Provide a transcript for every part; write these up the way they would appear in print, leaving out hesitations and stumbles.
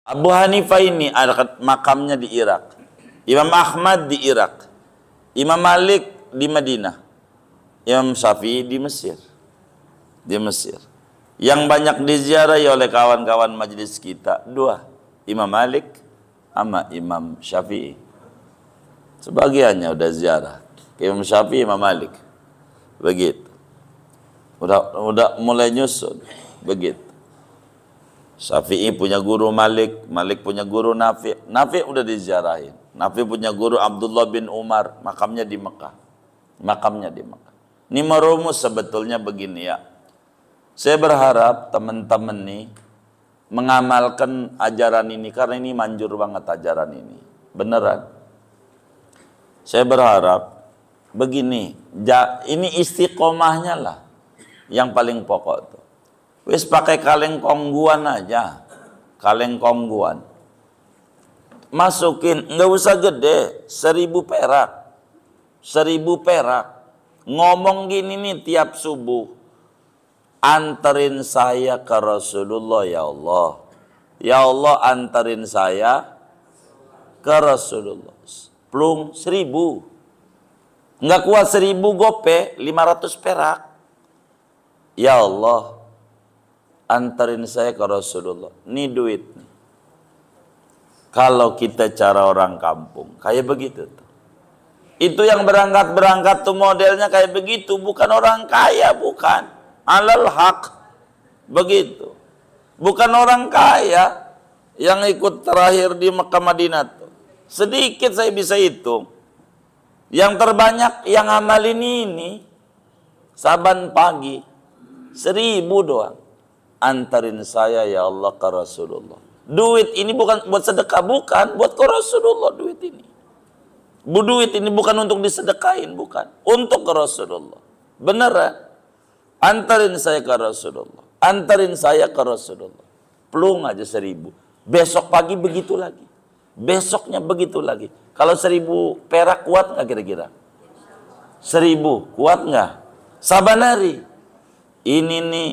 Abu Hanifah ini ada makamnya di Irak. Imam Ahmad di Irak. Imam Malik di Madinah. Imam Syafi'i di Mesir. Di Mesir. Yang banyak diziarahi oleh kawan-kawan majelis kita dua, Imam Malik sama Imam Syafi'i. Sebagiannya udah ziarah Imam Syafi'i, Imam Malik. Begitu. Udah mulai nyusun. Begitu. Syafi'i punya guru Malik, Malik punya guru Nafi. Nafi udah diziarahin. Nafi punya guru Abdullah bin Umar, makamnya di Mekah. Makamnya di Mekah. Ini merumus sebetulnya begini ya. Saya berharap teman-teman nih mengamalkan ajaran ini karena ini manjur banget ajaran ini. Beneran. Saya berharap begini, ini istiqomahnya lah yang paling pokok tuh. Wis pakai kaleng kongguan aja, kaleng kongguan. Masukin, nggak usah gede, 1.000 perak, 1.000 perak. Ngomong gini nih tiap subuh, anterin saya ke Rasulullah ya Allah. Ya Allah anterin saya ke Rasulullah. Plung 1.000. Nggak kuat 1.000 gope, 500 perak. Ya Allah, anterin saya ke Rasulullah. Ini duit. Kalau kita cara orang kampung, kayak begitu tuh. Itu yang berangkat-berangkat tuh modelnya kayak begitu. Bukan orang kaya, bukan. Alal haq. Begitu. Bukan orang kaya yang ikut terakhir di Mekah Madinah tuh. Sedikit saya bisa hitung. Yang terbanyak yang amalin ini saban pagi 1.000 doang. Antarin saya ya Allah ke Rasulullah. Duit ini bukan buat sedekah, bukan. Buat ke Rasulullah duit ini. Duit ini bukan untuk disedekahin, bukan. Untuk ke Rasulullah. Beneran. Antarin saya ke Rasulullah. Antarin saya ke Rasulullah. Plung aja 1.000. Besok pagi begitu lagi. Besoknya begitu lagi. Kalau 1.000 perak kuat nggak kira-kira? 1.000 kuat nggak? Saban hari. Ini nih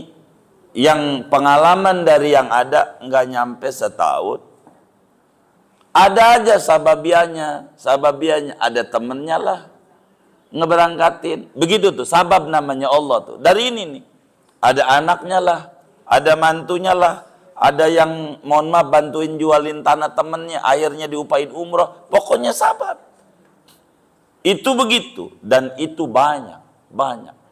yang pengalaman dari yang ada nggak nyampe setahun. Ada aja sababianya ada temennya lah ngeberangkatin. Begitu tuh sabab namanya Allah tuh. Dari ini nih ada anaknya lah, ada mantunya lah, ada yang mohon maaf bantuin jualin tanah temennya, akhirnya diupain umroh. Pokoknya sabab. Itu begitu dan itu banyak.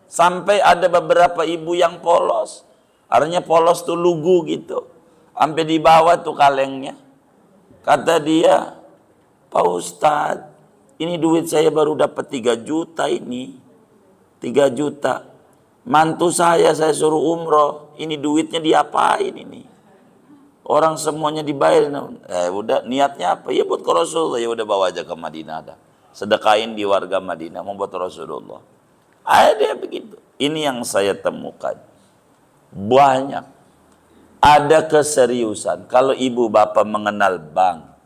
Sampai ada beberapa ibu yang polos. Artinya polos tuh lugu gitu. Sampai di bawah tuh kalengnya. Kata dia, Pak Ustadz, ini duit saya baru dapat 3 juta ini. 3 juta. Mantu saya suruh umroh. Ini duitnya diapain ini? Orang semuanya dibayar. Udah niatnya apa? Ya buat ke Rasulullah. Ya udah bawa aja ke Madinah dah. Sedekahin di warga Madinah. Mau buat Rasulullah. Ada begitu. Ini yang saya temukan. Banyak. Ada keseriusan. Kalau ibu bapak mengenal bank.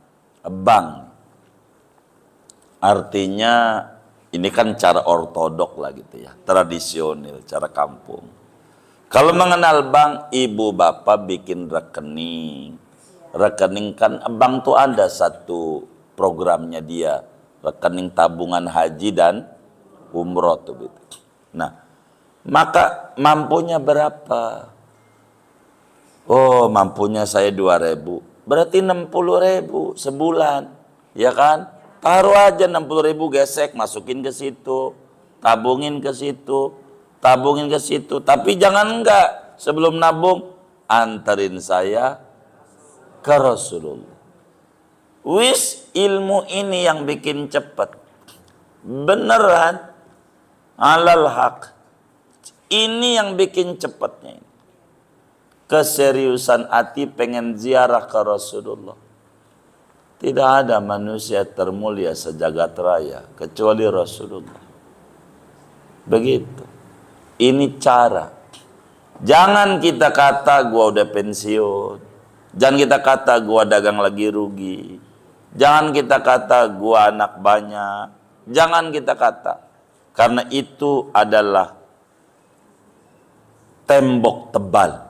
Artinya ini kan cara ortodok lah gitu ya. Tradisional, cara kampung. Kalau mengenal bank, ibu bapak bikin rekening. Rekening kan bank tuh ada satu programnya dia. Rekening tabungan haji dan umroh tuh gitu. Nah, maka mampunya berapa? Oh, mampunya saya 2.000. Berarti 60.000 sebulan. Ya kan? Taruh aja 60.000 gesek, masukin ke situ. Tabungin ke situ. Tapi jangan enggak. Sebelum nabung, anterin saya ke Rasulullah. Wis ilmu ini yang bikin cepat. Beneran. Alal haq. Ini yang bikin cepatnya ini. Keseriusan hati pengen ziarah ke Rasulullah. Tidak ada manusia termulia sejagat raya kecuali Rasulullah. Begitu. Ini cara. Jangan kita kata gua udah pensiun. Jangan kita kata gua dagang lagi rugi. Jangan kita kata gua anak banyak. Jangan kita kata. Karena itu adalah tembok tebal.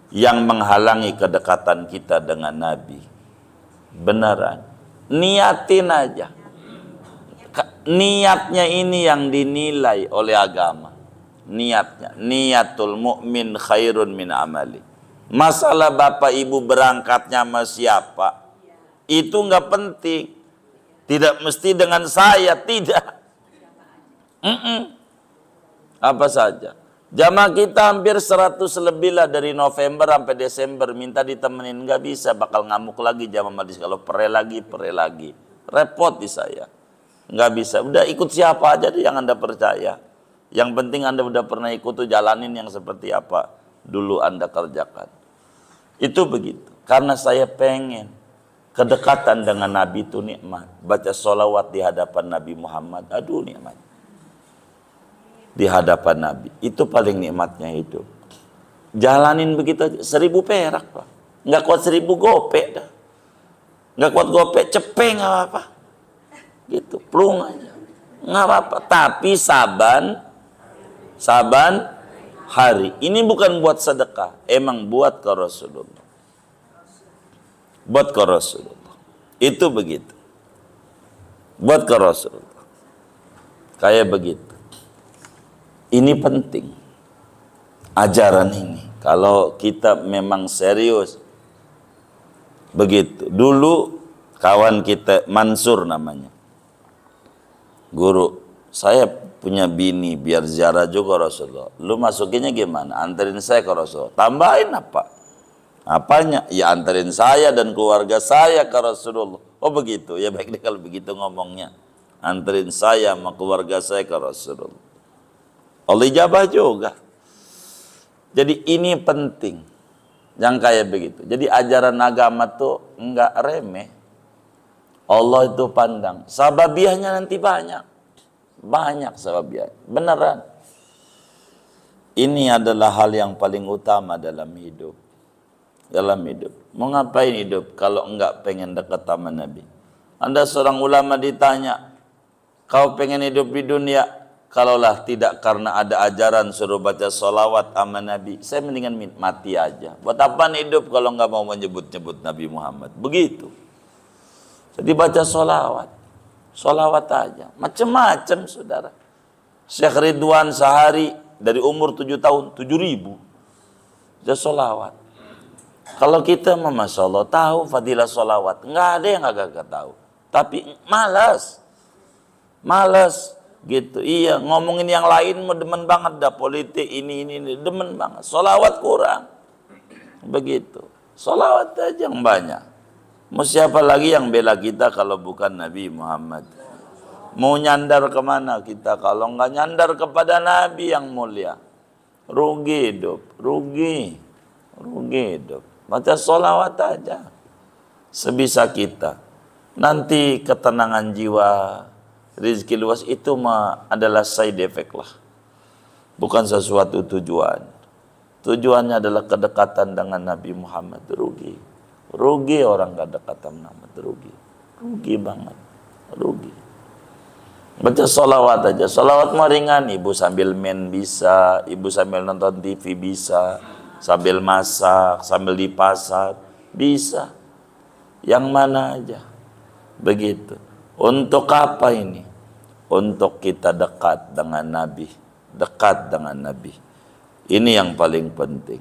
yang menghalangi kedekatan kita dengan Nabi. Beneran. Niatin aja. Niatnya ini yang dinilai oleh agama. Niatnya. Niatul mu'min khairun min amali. Masalah bapak ibu berangkatnya sama siapa, itu nggak penting. Tidak mesti dengan saya, tidak. Apa saja. Jamaah kita hampir 100 lebih lah dari November sampai Desember minta ditemenin, nggak bisa, bakal ngamuk lagi jamaah majlis kalau pere lagi. Repot di saya. Nggak bisa. Udah ikut siapa aja deh yang Anda percaya. Yang penting Anda udah pernah ikut tuh, jalanin yang seperti apa dulu Anda kerjakan. Itu begitu. Karena saya pengen kedekatan dengan Nabi itu nikmat. Baca sholawat di hadapan Nabi Muhammad, aduh nikmat. Di hadapan Nabi, itu paling nikmatnya hidup. Jalanin begitu aja, 1000 perak Pak. Nggak kuat 1000 gopek dah. Nggak kuat gopek, cepeng nggak apa-apa. Gitu, plung aja. Nggak apa-apa, tapi saban hari. Ini bukan buat sedekah, emang buat ke Rasulullah. Buat ke Rasulullah. Itu begitu. Buat ke Rasulullah. Kayak begitu. Ini penting. Ajaran ini. Kalau kita memang serius. Begitu. Dulu kawan kita, Mansur namanya. Guru, saya punya bini biar ziarah juga Rasulullah. Lu masukinnya gimana? Anterin saya ke Rasulullah. Tambahin apa? Apanya? Ya anterin saya dan keluarga saya ke Rasulullah. Oh begitu. Ya baik deh kalau begitu ngomongnya. Anterin saya sama keluarga saya ke Rasulullah. Allah ijabah juga. Jadi ini penting. Yang kayak begitu. Jadi ajaran agama tuh enggak remeh. Allah itu pandang. Sababiahnya nanti banyak. Banyak sababiah. Beneran. Ini adalah hal yang paling utama dalam hidup. Dalam hidup. Mau ngapain hidup kalau enggak pengen dekat sama Nabi? Anda seorang ulama ditanya, kau pengen hidup di dunia? Kalaulah tidak karena ada ajaran suruh baca sholawat sama Nabi, saya mendingan mati aja. Buat apaan hidup kalau enggak mau menyebut-nyebut Nabi Muhammad? Begitu. Jadi baca sholawat. Sholawat aja. Macam-macam saudara. Syekh Ridwan sehari dari umur 7 tahun, 7.000. Baca sholawat. Kalau kita Masya Allah tahu fadilah sholawat. Nggak ada yang agak tahu. Tapi malas. Malas. Gitu. Iya, ngomongin yang lain mau demen banget dah. Politik ini, demen banget. Sholawat kurang. Begitu. Sholawat aja yang banyak. Mau siapa lagi yang bela kita kalau bukan Nabi Muhammad? Mau nyandar kemana kita kalau nggak nyandar kepada Nabi yang mulia? Rugi hidup. Rugi hidup. Baca sholawat aja. Sebisa kita. Nanti ketenangan jiwa, rezeki luas itu adalah side effect lah. Bukan sesuatu tujuan. Tujuannya adalah kedekatan dengan Nabi Muhammad. Rugi orang gak dekat sama Muhammad. Rugi banget. Rugi. Baca sholawat aja. Sholawat mah ringan. Ibu sambil main bisa. Ibu sambil nonton TV bisa. Sambil masak, sambil di pasar, bisa. Yang mana aja. Begitu. Untuk apa ini? Untuk kita dekat dengan Nabi. Dekat dengan Nabi. Ini yang paling penting.